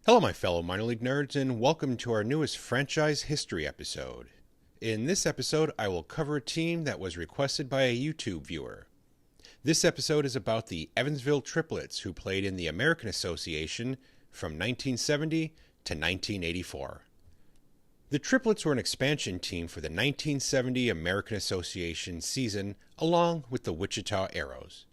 Hello, my fellow minor league nerds, and welcome to our newest franchise history episode. In this episode, I will cover a team that was requested by a YouTube viewer. This episode is about the Evansville Triplets, who played in the American Association from 1970 to 1984. The Triplets were an expansion team for the 1970 American Association season, along with the Wichita Arrows.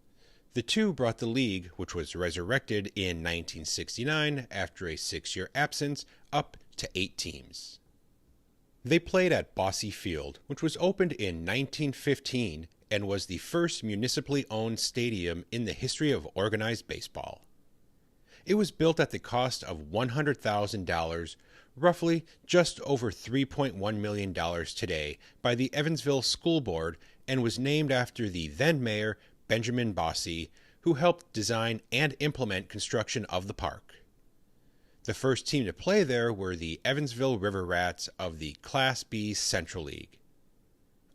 The two brought the league, which was resurrected in 1969 after a 6-year absence, up to 8 teams. They played at Bosse Field, which was opened in 1915 and was the first municipally owned stadium in the history of organized baseball. It was built at the cost of $100,000, roughly just over $3.1 million today, by the Evansville School Board, and was named after the then mayor Benjamin Bosse, who helped design and implement construction of the park. The first team to play there were the Evansville River Rats of the Class B Central League.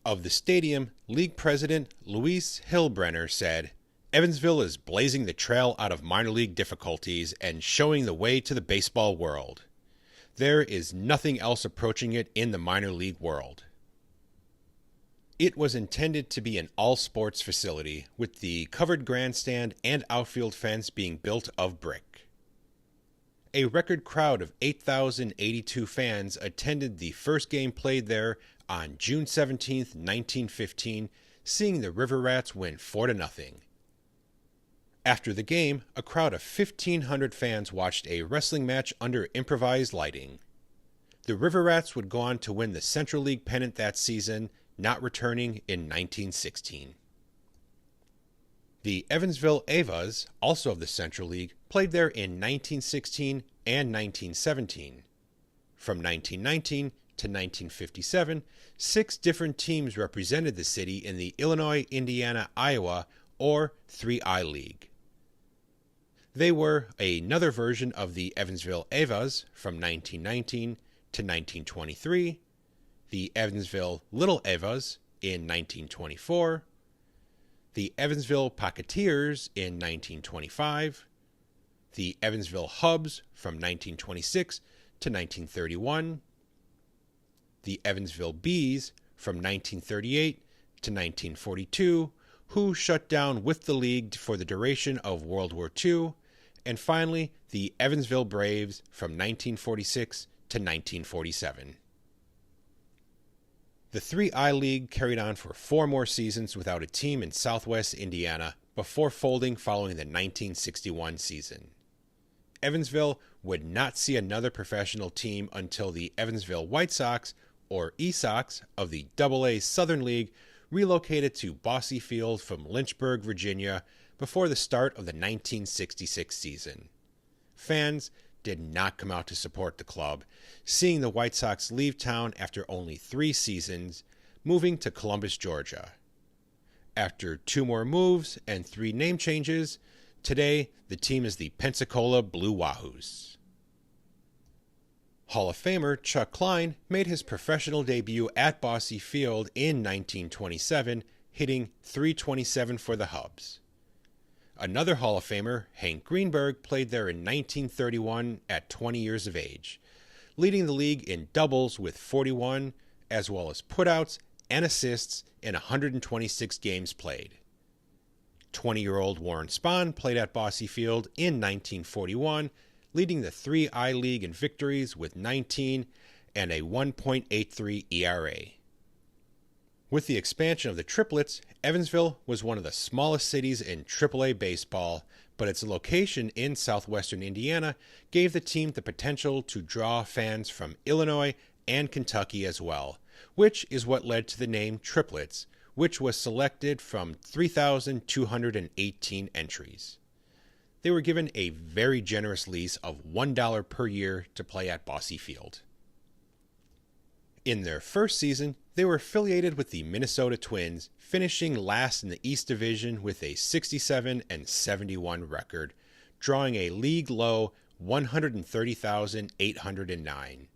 Of the stadium, league president Luis Hillbrenner said, "Evansville is blazing the trail out of minor league difficulties and showing the way to the baseball world. There is nothing else approaching it in the minor league world." It was intended to be an all-sports facility, with the covered grandstand and outfield fence being built of brick. A record crowd of 8,082 fans attended the first game played there on June 17, 1915, seeing the River Rats win 4-0. After the game, a crowd of 1,500 fans watched a wrestling match under improvised lighting. The River Rats would go on to win the Central League pennant that season, not returning in 1916. The Evansville Avas, also of the Central League, played there in 1916 and 1917. From 1919 to 1957, 6 different teams represented the city in the Illinois, Indiana, Iowa, or 3I League. They were another version of the Evansville Avas from 1919 to 1923, the Evansville Little Avas in 1924, the Evansville Pocketeers in 1925, the Evansville Hubs from 1926 to 1931, the Evansville Bees from 1938 to 1942, who shut down with the league for the duration of World War II, and finally the Evansville Braves from 1946 to 1947. The 3I League carried on for 4 more seasons without a team in southwest Indiana before folding following the 1961 season. Evansville would not see another professional team until the Evansville White Sox, or E-Sox, of the Double-A Southern League relocated to Bosse Field from Lynchburg, Virginia, before the start of the 1966 season. Fans did not come out to support the club, seeing the White Sox leave town after only 3 seasons, moving to Columbus, Georgia. After 2 more moves and 3 name changes, today the team is the Pensacola Blue Wahoos. Hall of Famer Chuck Klein made his professional debut at Bosse Field in 1927, hitting .327 for the Hubs. Another Hall of Famer, Hank Greenberg, played there in 1931 at 20 years of age, leading the league in doubles with 41, as well as putouts and assists in 126 games played. 20-year-old Warren Spahn played at Bosse Field in 1941, leading the 3I League in victories with 19 and a 1.83 ERA. With the expansion of the Triplets, Evansville was one of the smallest cities in Triple-A baseball, but its location in southwestern Indiana gave the team the potential to draw fans from Illinois and Kentucky as well, which is what led to the name Triplets, which was selected from 3,218 entries. They were given a very generous lease of $1 per year to play at Bosse Field. In their first season, they were affiliated with the Minnesota Twins, finishing last in the East Division with a 67-71 record, drawing a league-low 130,809.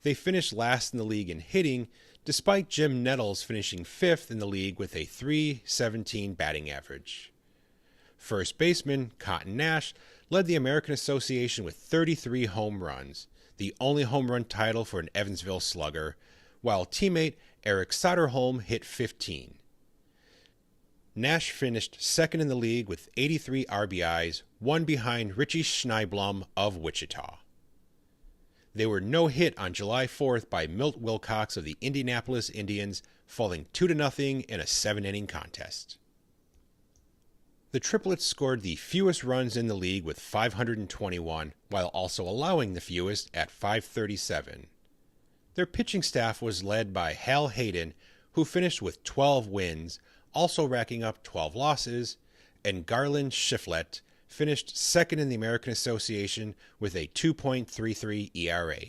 They finished last in the league in hitting, despite Jim Nettles finishing 5th in the league with a .317 batting average. First baseman Cotton Nash led the American Association with 33 home runs, the only home run title for an Evansville slugger, while teammate Eric Soderholm hit 15. Nash finished second in the league with 83 RBIs, one behind Richie Schneeblum of Wichita. They were no-hit on July 4th by Milt Wilcox of the Indianapolis Indians, falling 2-0 in a 7-inning contest. The Triplets scored the fewest runs in the league with 521, while also allowing the fewest at 537. Their pitching staff was led by Hal Hayden, who finished with 12 wins, also racking up 12 losses, and Garland Shiflett finished second in the American Association with a 2.33 ERA.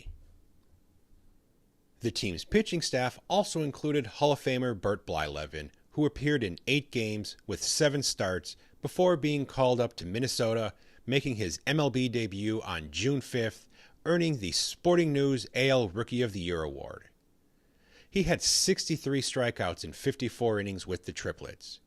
The team's pitching staff also included Hall of Famer Bert Blyleven, who appeared in 8 games with 7 starts before being called up to Minnesota, making his MLB debut on June 5th, earning the Sporting News AL Rookie of the Year award. He had 63 strikeouts in 54 innings with the Triplets.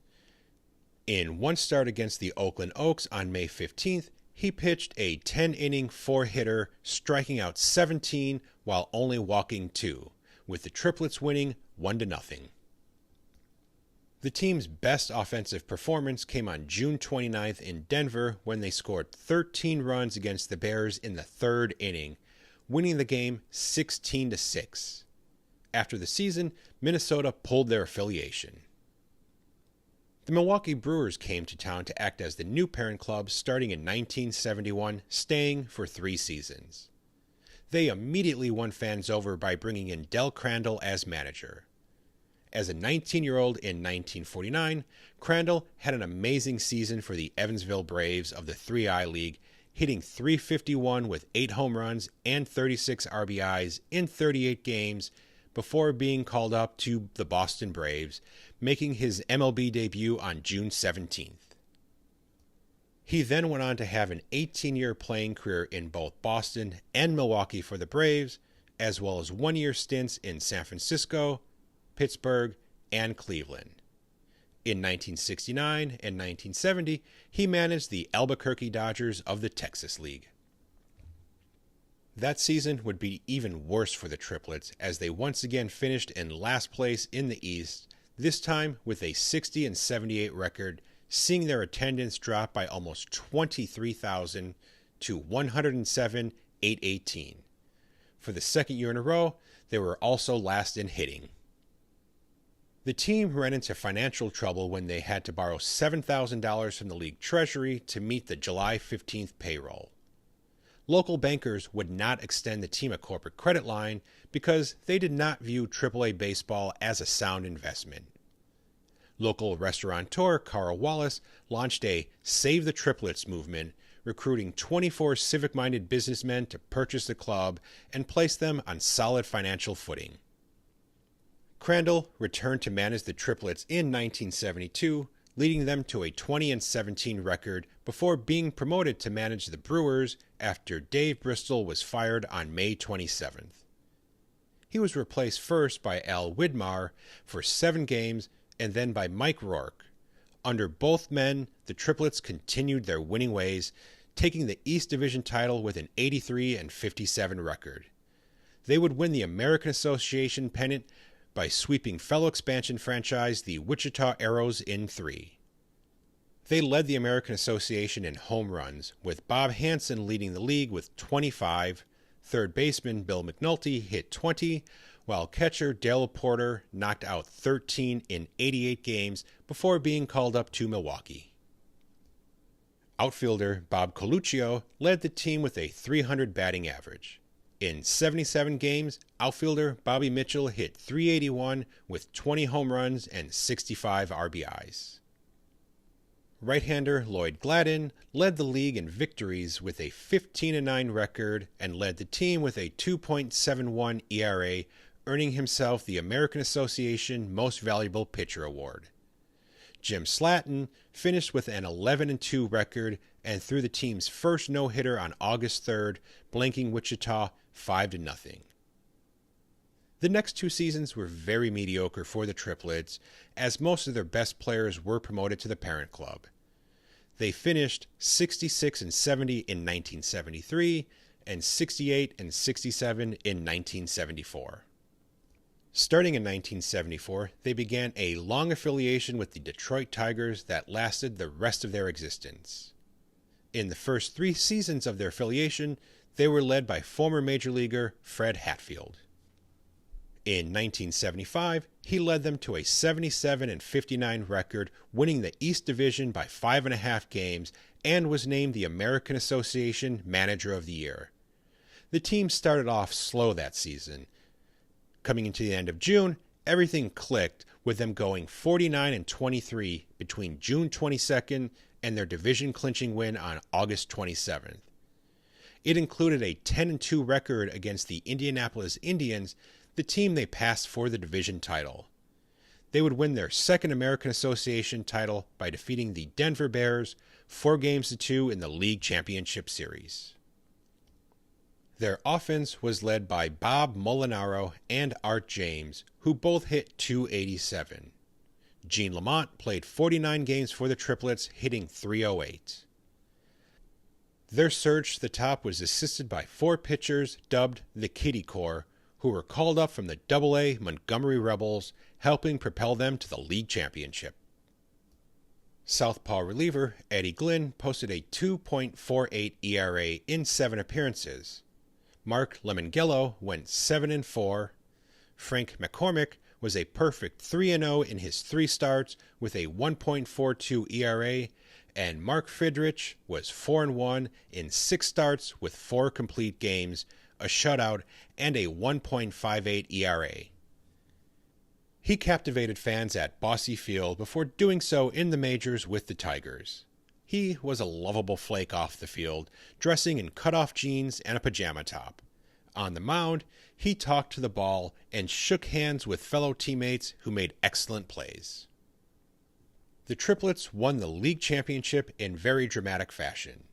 In one start against the Oakland Oaks on May 15th, he pitched a 10-inning 4-hitter, striking out 17 while only walking 2, with the Triplets winning 1-0. The team's best offensive performance came on June 29th in Denver when they scored 13 runs against the Bears in the 3rd inning, winning the game 16-6. After the season, Minnesota pulled their affiliation. The Milwaukee Brewers came to town to act as the new parent club starting in 1971, staying for 3 seasons. They immediately won fans over by bringing in Del Crandall as manager. As a 19-year-old in 1949, Crandall had an amazing season for the Evansville Braves of the 3I League, hitting .351 with 8 home runs and 36 RBIs in 38 games before being called up to the Boston Braves, making his MLB debut on June 17th. He then went on to have an 18-year playing career in both Boston and Milwaukee for the Braves, as well as 1-year stints in San Francisco, Pittsburgh, and Cleveland. In 1969 and 1970, he managed the Albuquerque Dodgers of the Texas League. That season would be even worse for the Triplets as they once again finished in last place in the East, this time with a 60-78 record, seeing their attendance drop by almost 23,000 to 107,818. For the second year in a row, they were also last in hitting. The team ran into financial trouble when they had to borrow $7,000 from the league treasury to meet the July 15th payroll. Local bankers would not extend the team a corporate credit line because they did not view Triple-A baseball as a sound investment. Local restaurateur Carl Wallace launched a Save the Triplets movement, recruiting 24 civic-minded businessmen to purchase the club and place them on solid financial footing. Crandall returned to manage the Triplets in 1972, leading them to a 20-17 record before being promoted to manage the Brewers after Dave Bristol was fired on May 27th. He was replaced first by Al Widmar for 7 games and then by Mike Rourke. Under both men, the Triplets continued their winning ways, taking the East Division title with an 83-57 record. They would win the American Association pennant by sweeping fellow expansion franchise the Wichita Arrows in 3. They led the American Association in home runs, with Bob Hansen leading the league with 25, third baseman Bill McNulty hit 20, while catcher Dale Porter knocked out 13 in 88 games before being called up to Milwaukee. Outfielder Bob Coluccio led the team with a .300 batting average. In 77 games, outfielder Bobby Mitchell hit .381 with 20 home runs and 65 RBIs. Right-hander Lloyd Gladden led the league in victories with a 15-9 record and led the team with a 2.71 ERA, earning himself the American Association Most Valuable Pitcher Award. Jim Slatton finished with an 11-2 record and threw the team's first no-hitter on August 3rd, blanking Wichita 5-0. The next 2 seasons were very mediocre for the Triplets, as most of their best players were promoted to the parent club. They finished 66-70 in 1973 and 68-67 in 1974. Starting in 1974, they began a long affiliation with the Detroit Tigers that lasted the rest of their existence. In the first 3 seasons of their affiliation, they were led by former Major Leaguer Fred Hatfield. In 1975, he led them to a 77-59 record, winning the East Division by 5.5 games, and was named the American Association Manager of the Year. The team started off slow that season. Coming into the end of June, everything clicked, with them going 49-23 between June 22nd and their division-clinching win on August 27th. It included a 10-2 record against the Indianapolis Indians, the team they passed for the division title. They would win their second American Association title by defeating the Denver Bears 4-2 in the league championship series. Their offense was led by Bob Molinaro and Art James, who both hit .287. Gene Lamont played 49 games for the Triplets, hitting .308. Their surge to the top was assisted by 4 pitchers dubbed the Kitty Corps, who were called up from the Double-A Montgomery Rebels, helping propel them to the league championship. Southpaw reliever Eddie Glynn posted a 2.48 ERA in 7 appearances. Mark Lemongello went 7-4. Frank McCormick was a perfect 3-0 in his 3 starts with a 1.42 ERA, and Mark Fidrich was 4-1 in 6 starts with 4 complete games, a shutout, and a 1.58 ERA. He captivated fans at Bosse Field before doing so in the majors with the Tigers. He was a lovable flake off the field, dressing in cutoff jeans and a pajama top. On the mound, he talked to the ball and shook hands with fellow teammates who made excellent plays. The Triplets won the league championship in very dramatic fashion.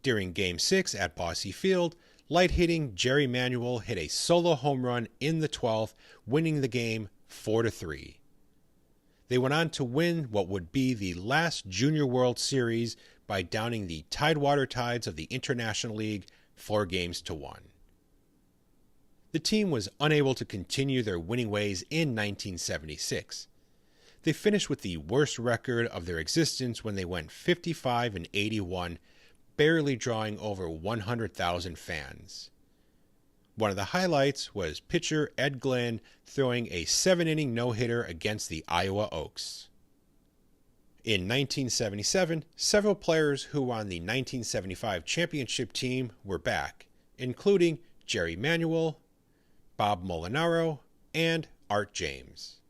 During Game 6 at Bosse Field, light-hitting Jerry Manuel hit a solo home run in the 12th, winning the game 4-3. They went on to win what would be the last Junior World Series by downing the Tidewater Tides of the International League 4-1. The team was unable to continue their winning ways in 1976. They finished with the worst record of their existence when they went 55-81, barely drawing over 100,000 fans. One of the highlights was pitcher Ed Glenn throwing a 7-inning no-hitter against the Iowa Oaks. In 1977, several players who were on the 1975 championship team were back, including Jerry Manuel, Bob Molinaro, and Art James.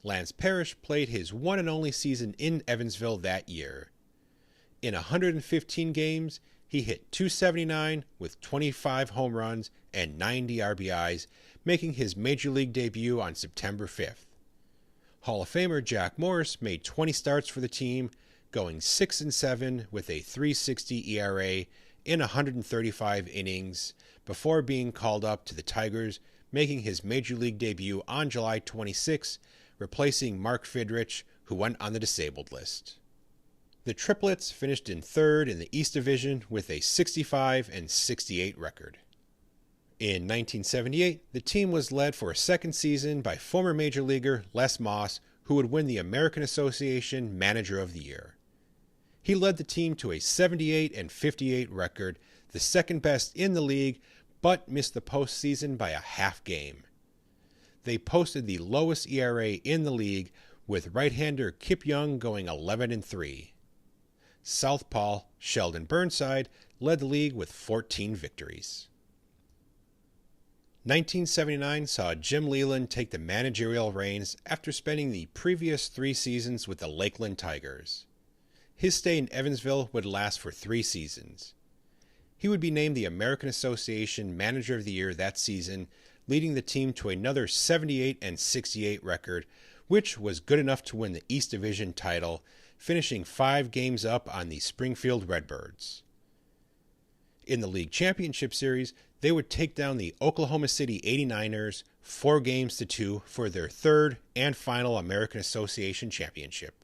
Lance Parrish played his one and only season in Evansville that year. In 115 games, he hit .279 with 25 home runs and 90 RBIs, making his major league debut on September 5th. Hall of Famer Jack Morris made 20 starts for the team, going 6-7 with a .360 ERA in 135 innings before being called up to the Tigers, making his major league debut on July 26, replacing Mark Fidrich, who went on the disabled list. The Triplets finished in 3rd in the East Division with a 65-68 record. In 1978, the team was led for a second season by former major leaguer Les Moss, who would win the American Association Manager of the Year. He led the team to a 78-58 record, the second best in the league, but missed the postseason by a half game. They posted the lowest ERA in the league, with right-hander Kip Young going 11-3. Southpaw Sheldon Burnside led the league with 14 victories. 1979 saw Jim Leyland take the managerial reins after spending the previous 3 seasons with the Lakeland Tigers. His stay in Evansville would last for 3 seasons. He would be named the American Association Manager of the Year that season, leading the team to another 78-68 record, which was good enough to win the East Division title, finishing 5 games up on the Springfield Redbirds. In the league championship series, they would take down the Oklahoma City 89ers 4-2 for their third and final American Association championship.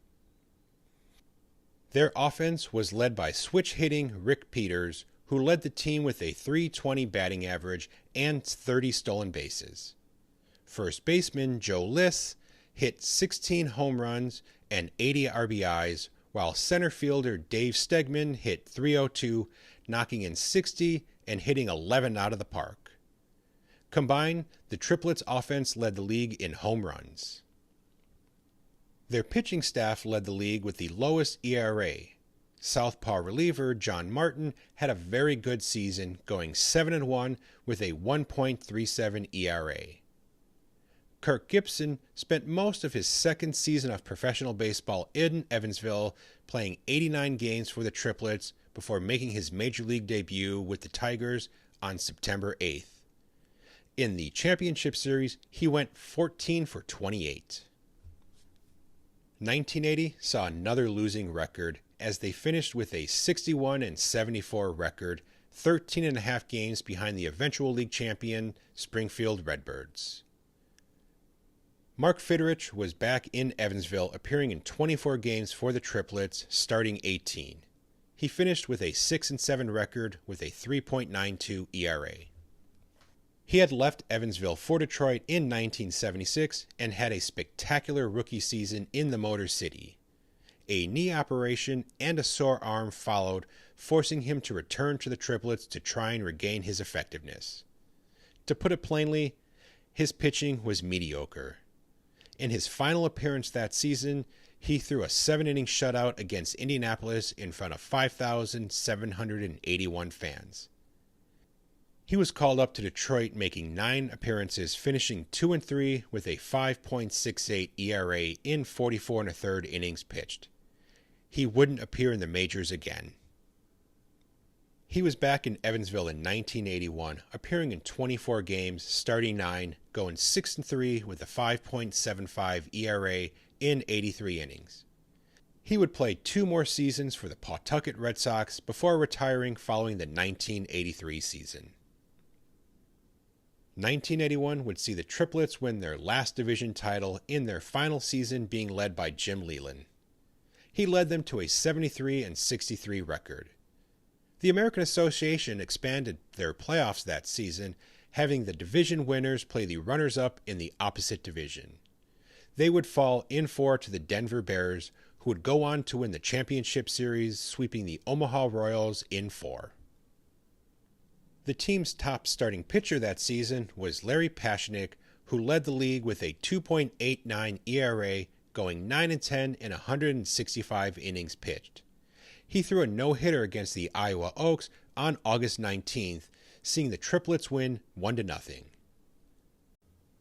Their offense was led by switch-hitting Rick Peters, who led the team with a .320 batting average and 30 stolen bases. First baseman Joe Liss hit 16 home runs and 80 RBIs, while center fielder Dave Stegman hit .302, knocking in 60 and hitting 11 out of the park. Combined, the Triplets offense led the league in home runs. Their pitching staff led the league with the lowest ERA. Southpaw reliever John Martin had a very good season, going 7-1 with a 1.37 ERA. Kirk Gibson spent most of his second season of professional baseball in Evansville, playing 89 games for the Triplets before making his major league debut with the Tigers on September 8th. In the championship series, he went 14 for 28. 1980 saw another losing record as they finished with a 61-74 record, 13.5 games behind the eventual league champion Springfield Redbirds. Mark Fidrich was back in Evansville, appearing in 24 games for the Triplets, starting 18. He finished with a 6-7 record with a 3.92 ERA. He had left Evansville for Detroit in 1976 and had a spectacular rookie season in the Motor City. A knee operation and a sore arm followed, forcing him to return to the Triplets to try and regain his effectiveness. To put it plainly, his pitching was mediocre. In his final appearance that season, he threw a 7-inning shutout against Indianapolis in front of 5,781 fans. He was called up to Detroit, making 9 appearances, finishing 2-3 with a 5.68 ERA in 44 1/3 innings pitched. He wouldn't appear in the majors again. He was back in Evansville in 1981, appearing in 24 games, starting 9, going 6-3 with a 5.75 ERA in 83 innings. He would play 2 more seasons for the Pawtucket Red Sox before retiring following the 1983 season. 1981 would see the Triplets win their last division title in their final season, being led by Jim Leyland. He led them to a 73-63 record. The American Association expanded their playoffs that season, having the division winners play the runners-up in the opposite division. They would fall in 4 to the Denver Bears, who would go on to win the championship series, sweeping the Omaha Royals in 4. The team's top starting pitcher that season was Larry Paschnik, who led the league with a 2.89 ERA, going 9-10 in 165 innings pitched. He threw a no-hitter against the Iowa Oaks on August 19th, seeing the Triplets win 1-0.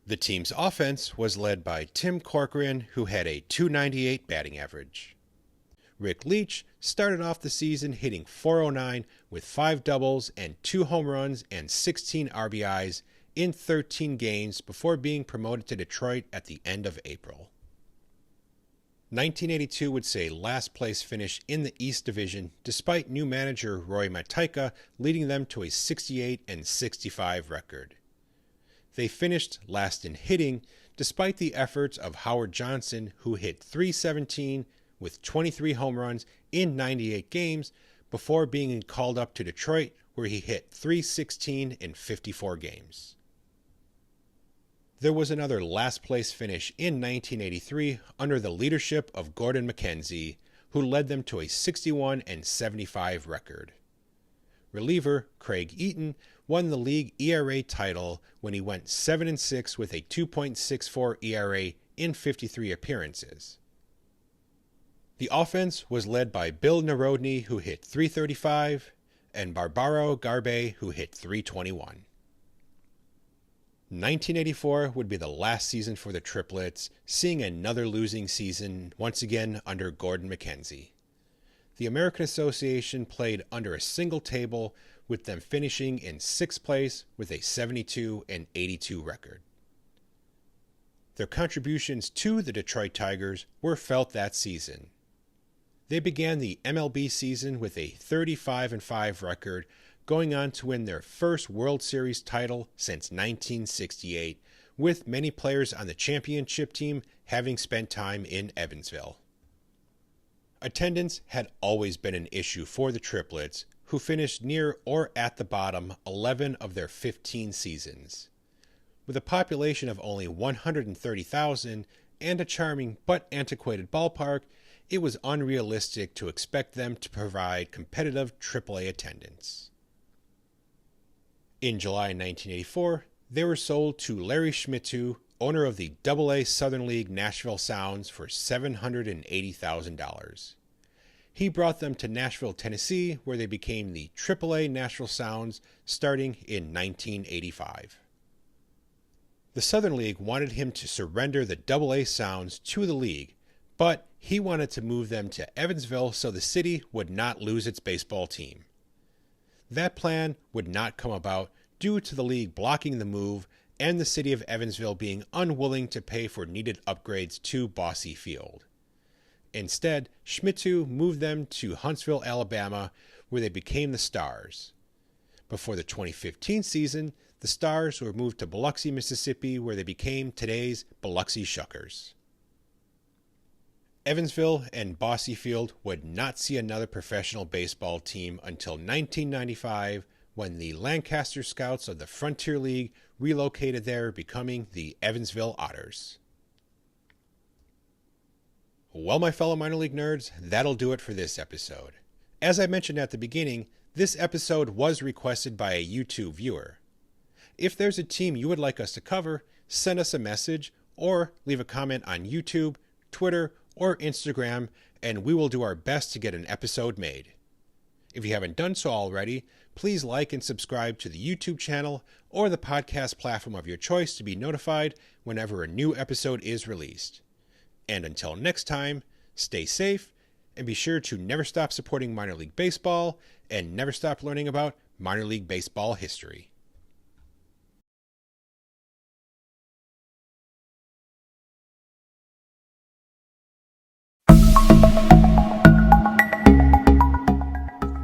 The team's offense was led by Tim Corcoran, who had a .298 batting average. Rick Leach started off the season hitting .409 with 5 doubles and 2 home runs and 16 RBIs in 13 games before being promoted to Detroit at the end of April. 1982 would see a last-place finish in the East Division, despite new manager Roy Matyka leading them to a 68-65 record. They finished last in hitting, despite the efforts of Howard Johnson, who hit .317 with 23 home runs in 98 games before being called up to Detroit, where he hit .316 in 54 games. There was another last-place finish in 1983 under the leadership of Gordon McKenzie, who led them to a 61-75 record. Reliever Craig Eaton won the league ERA title when he went 7-6 with a 2.64 ERA in 53 appearances. The offense was led by Bill Narodny, who hit .335, and Barbaro Garbe, who hit .321. 1984 would be the last season for the Triplets, seeing another losing season once again under Gordon McKenzie. The American Association played under a single table, with them finishing in 6th place with a 72-82 record. Their contributions to the Detroit Tigers were felt that season. They began the MLB season with a 35-5 record, going on to win their first World Series title since 1968, with many players on the championship team having spent time in Evansville. Attendance had always been an issue for the Triplets, who finished near or at the bottom 11 of their 15 seasons. With a population of only 130,000 and a charming but antiquated ballpark, it was unrealistic to expect them to provide competitive Triple-A attendance. In July 1984, they were sold to Larry Schmittou, owner of the Double-A Southern League Nashville Sounds, for $780,000. He brought them to Nashville, Tennessee, where they became the Triple-A Nashville Sounds starting in 1985. The Southern League wanted him to surrender the Double-A Sounds to the league, but he wanted to move them to Evansville so the city would not lose its baseball team. That plan would not come about due to the league blocking the move and the city of Evansville being unwilling to pay for needed upgrades to Bosse Field. Instead, Schmittou moved them to Huntsville, Alabama, where they became the Stars. Before the 2015 season, the Stars were moved to Biloxi, Mississippi, where they became today's Biloxi Shuckers. Evansville and Bosse Field would not see another professional baseball team until 1995, when the Lancaster Scouts of the Frontier League relocated there, becoming the Evansville Otters. Well, my fellow minor league nerds, that'll do it for this episode. As I mentioned at the beginning, this episode was requested by a YouTube viewer. If there's a team you would like us to cover, send us a message or leave a comment on YouTube, Twitter, or Instagram, and we will do our best to get an episode made. If you haven't done so already, please like and subscribe to the YouTube channel or the podcast platform of your choice to be notified whenever a new episode is released. And until next time, stay safe and be sure to never stop supporting minor league baseball and never stop learning about minor league baseball history.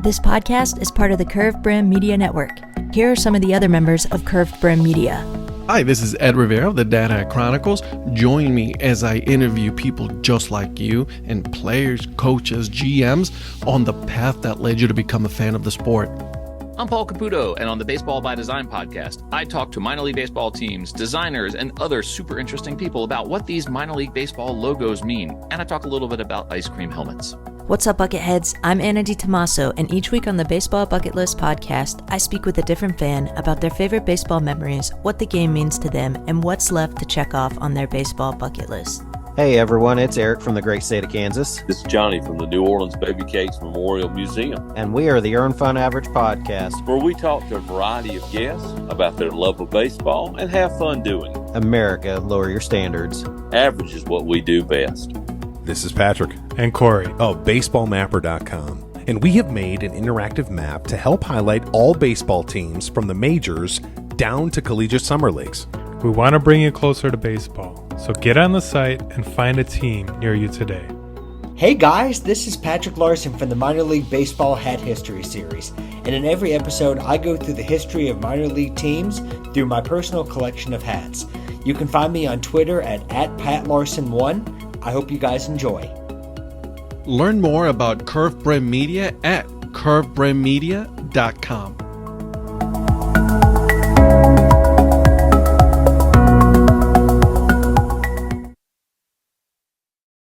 This podcast is part of the Curved Brim Media Network. Here are some of the other members of Curved Brim Media. Hi, this is Ed Rivera of the Data Chronicles. Join me as I interview people just like you and players, coaches, GMs on the path that led you to become a fan of the sport. I'm Paul Caputo, and on the Baseball by Design podcast, I talk to minor league baseball teams, designers, and other super interesting people about what these minor league baseball logos mean, and I talk a little bit about ice cream helmets. What's up, Bucketheads? I'm Anna DiTomaso, and each week on the Baseball Bucket List podcast, I speak with a different fan about their favorite baseball memories, what the game means to them, and what's left to check off on their baseball bucket list. Hey everyone, it's Eric from the great state of Kansas. This is Johnny from the New Orleans Baby Cakes Memorial Museum. And we are the Earn Fun Average podcast, where we talk to a variety of guests about their love of baseball and have fun doing it. America, lower your standards. Average is what we do best. This is Patrick and Corey of BaseballMapper.com, and we have made an interactive map to help highlight all baseball teams from the majors down to collegiate summer leagues. We want to bring you closer to baseball, so get on the site and find a team near you today. Hey guys, this is Patrick Larson from the Minor League Baseball Hat History Series, and in every episode I go through the history of minor league teams through my personal collection of hats. You can find me on Twitter at PatLarson1. I hope you guys enjoy. Learn more about Curved Brim Media at curvedbrimmedia.com.